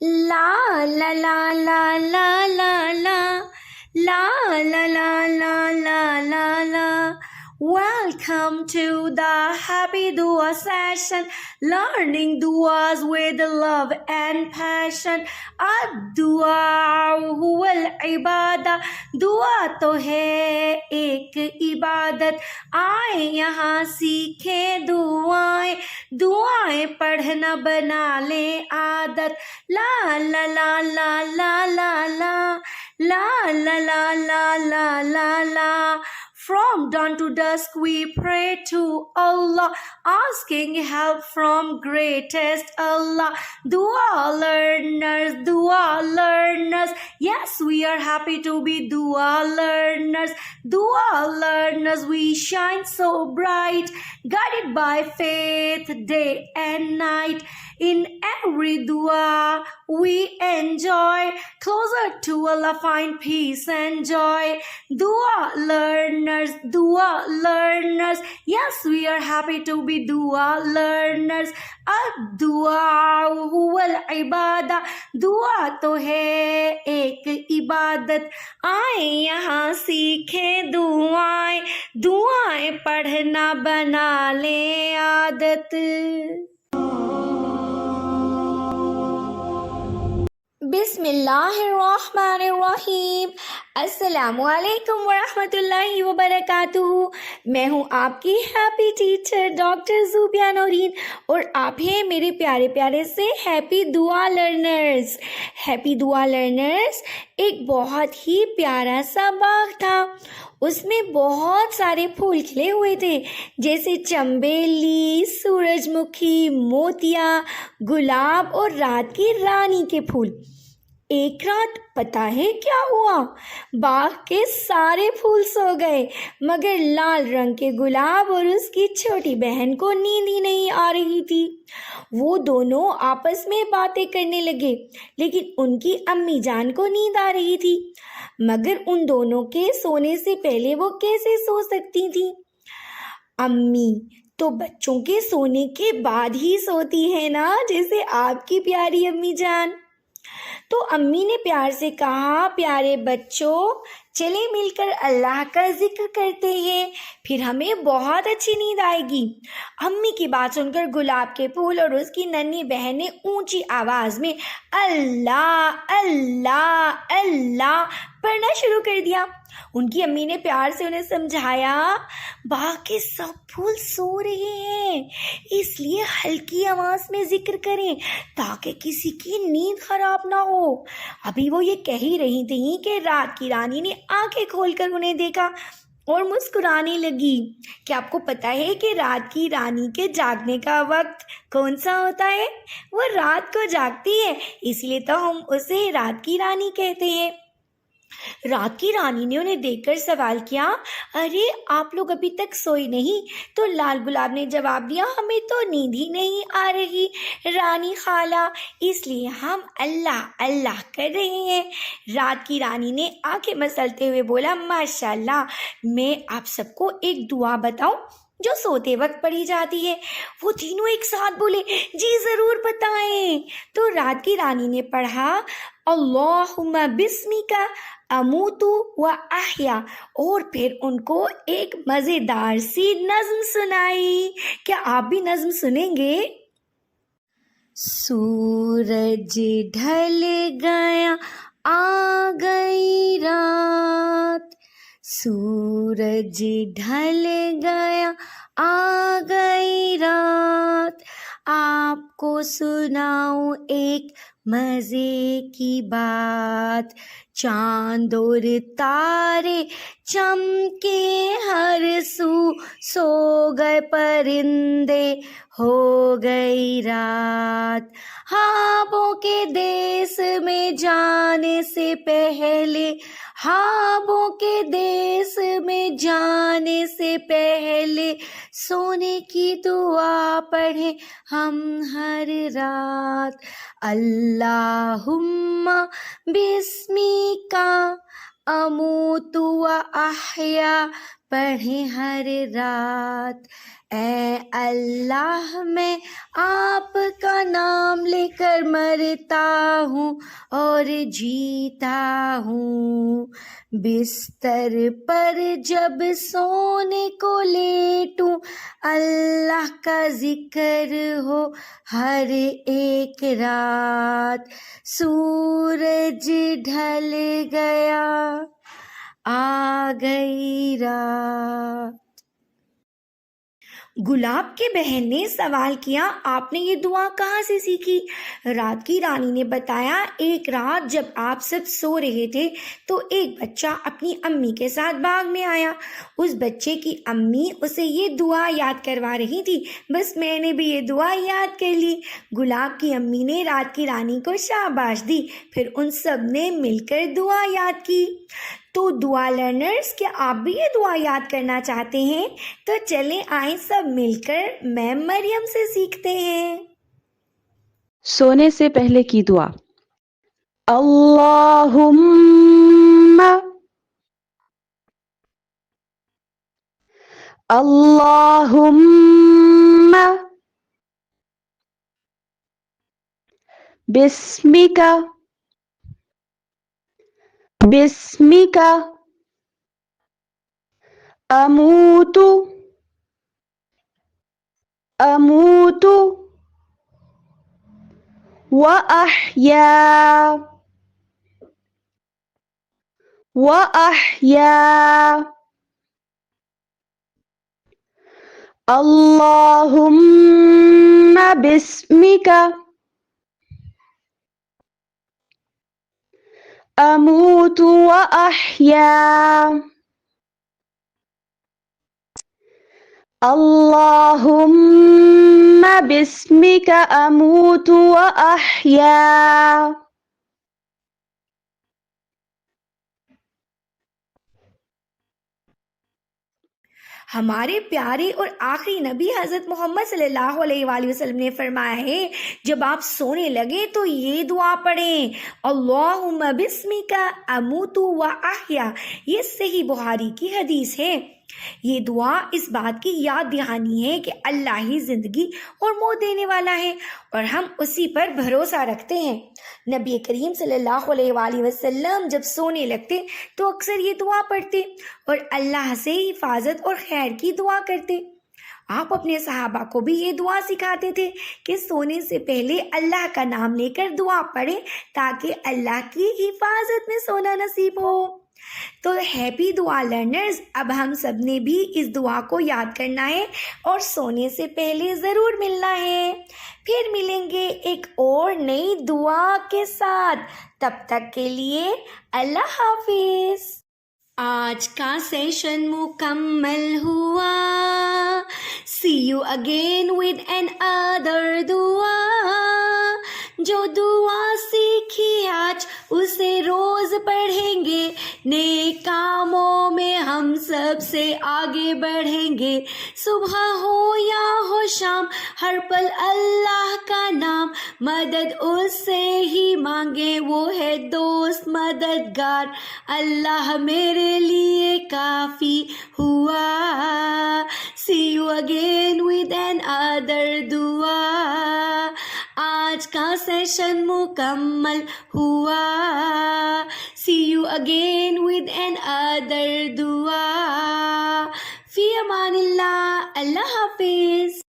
La la la la la la la la la la la la la la. Welcome to the Happy Dua session, learning duas with love and passion. Ad-dua huwal ibadah, dua to hai ek ibadat. آئے یہاں سیکھیں دعائیں دعائیں پڑھنا بنا لیں عادت لا لا لا لا لا لا لا لا لا لا لا لا لا لا. From dawn to dusk we pray to Allah, asking help from greatest Allah. Dua learners, yes, we are happy to be dua learners. Dua learners, we shine so bright, guided by faith day and night. In every dua we enjoy, closer to Allah find peace and joy. Dua learners, yes, we are happy to be dua learners. Ad-dua huwal ibadah, dua to hai ek ibadat. آئیں یہاں سیکھیں دعائیں دعائیں پڑھنا بنا لیں عادت. بسم اللہ الرحمن الرحیم. السلام علیکم ورحمۃ اللہ وبرکاتہ. میں ہوں آپ کی happy teacher doctor Zobia Noreen اور آپ ہیں میرے پیارے پیارے سے ہیپی دعا لرنرز. ہیپی دعا لرنرز ایک بہت ہی پیارا سا باغ تھا. اس میں بہت سارے پھول کھلے ہوئے تھے جیسے چمبیلی، سورج مکھی، موتیا، گلاب اور رات کی رانی کے پھول. ایک رات پتہ ہے کیا ہوا؟ باغ کے سارے پھول سو گئے مگر لال رنگ کے گلاب اور اس کی چھوٹی بہن کو نیند ہی نہیں آ رہی تھی. وہ دونوں آپس میں باتیں کرنے لگے لیکن ان کی امی جان کو نیند آ رہی تھی. مگر ان دونوں کے سونے سے پہلے وہ کیسے سو سکتی تھی؟ امی تو بچوں کے سونے کے بعد ہی سوتی ہے نا، جیسے آپ کی پیاری امی جان. تو امی نے پیار سے کہا، پیارے بچوں چلے مل کر اللہ کا ذکر کرتے ہیں، پھر ہمیں بہت اچھی نیند آئے گی. امی کی بات سن کر گلاب کے پھول اور اس کی ننھی بہن نے اونچی آواز میں اللہ اللہ اللہ پڑھنا شروع کر دیا. ان کی امی نے پیار سے انہیں سمجھایا، باغ کے سب پھول سو رہے ہیں اس لیے ہلکی آواز میں ذکر کریں تاکہ کسی کی نیند خراب نہ ہو. ابھی وہ یہ کہہ ہی رہی تھیں کہ رات کی رانی نے آنکھیں کھول کر انہیں دیکھا اور مسکرانے لگی. کیا آپ کو پتہ ہے کہ رات کی رانی کے جاگنے کا وقت کون سا ہوتا ہے؟ وہ رات کو جاگتی ہے، اس لیے تو ہم اسے رات کی رانی کہتے ہیں. رات کی رانی نے انہیں دیکھ کر سوال کیا، ارے آپ لوگ ابھی تک سوئے نہیں؟ تو لال گلاب نے جواب دیا، ہمیں تو نیند ہی نہیں آ رہی رانی خالہ، اس لیے ہم اللہ اللہ کر رہے ہیں. رات کی رانی نے آنکھیں مسلتے ہوئے بولا، ماشاء اللہ، میں آپ سب کو ایک دعا بتاؤں جو سوتے وقت پڑھی جاتی ہے؟ وہ تینوں ایک ساتھ بولے، جی ضرور بتائیں. تو رات کی رانی نے پڑھا، اللہم بسمک اموت و احیا، اور پھر ان کو ایک مزیدار سی نظم سنائی. کیا آپ بھی نظم سنیں گے؟ سورج ڈھل گیا آ گئی رات، سورج ڈھل گیا آ گئی رات، آپ کو سناؤں ایک مزے کی بات. چاند اور تارے چمکے ہر سو گئے پرندے ہو گئی رات. خوابوں کے دیس میں جانے سے پہلے، خوابوں کے دیس میں جانے سے پہلے سونے کی دعا پڑھیں ہم ہر رات. اللہم بسمک اموت و احیا، پڑھیں ہر رات. اے اللہ میں آپ کا نام لے کر مرتا ہوں اور جیتا ہوں. بستر پر جب سونے کو لیٹوں اللہ کا ذکر ہو ہر ایک رات. سورج ڈھل گیا آ گئی رات. گلاب کی بہن نے سوال کیا آپ نے یہ دعا کہاں سے سیکھی؟ رات کی رانی نے بتایا ایک رات جب آپ سب سو رہے تھے تو ایک بچہ اپنی امی کے ساتھ باغ میں آیا. اس بچے کی امی اسے یہ دعا یاد کروا رہی تھی. بس میں نے بھی یہ دعا یاد کر لی. گلاب کی امی نے رات کی رانی کو شاباش دی. پھر ان سب نے مل کر دعا یاد کی. تو دعا لرنرز کیا آپ بھی یہ دعا یاد کرنا چاہتے ہیں؟ تو چلیں آئیں سب مل کر میم مریم سے سیکھتے ہیں. سونے سے پہلے کی دعا. اللہم بسمک اموت وأحيا. اللهم باسمك أموت وأحيا. اللهم باسمك أموت وأحيا. ہمارے پیارے اور آخری نبی حضرت محمد صلی اللہ علیہ وآلہ وسلم نے فرمایا ہے جب آپ سونے لگے تو یہ دعا پڑھیں اللہم بسمک اموت و احیا. یہ صحیح بخاری کی حدیث ہے. یہ دعا اس بات کی یاد دہانی ہے کہ اللہ ہی زندگی اور موت دینے والا ہے اور ہم اسی پر بھروسہ رکھتے ہیں. نبی کریم صلی اللہ علیہ وآلہ وسلم جب سونے لگتے تو اکثر یہ دعا پڑھتے اور اللہ سے حفاظت اور خیر کی دعا کرتے. آپ اپنے صحابہ کو بھی یہ دعا سکھاتے تھے کہ سونے سے پہلے اللہ کا نام لے کر دعا پڑھیں تاکہ اللہ کی حفاظت میں سونا نصیب ہو. تو ہیپی دعا لرنرز، اب ہم سب نے بھی اس دعا کو یاد کرنا ہے اور سونے سے پہلے ضرور ملنا ہے. پھر ملیں گے ایک اور نئی دعا کے ساتھ. تب تک کے لیے اللہ حافظ. آج کا سیشن مکمل ہوا. See you again with another دعا. جو دعا سیکھی آج اسے روز پڑھیں گے. نیک کاموں میں ہم سب سے آگے بڑھیں گے. صبح ہو یا ہو شام ہر پل اللہ کا نام. مدد اس سے ہی مانگے وہ ہے دوست مددگار. اللہ میرے لیے کافی ہوا. See you again with another دعا. آج کا سیشن مکمل ہوا. See you again with another دعا. فی امان اللہ. اللہ حافظ.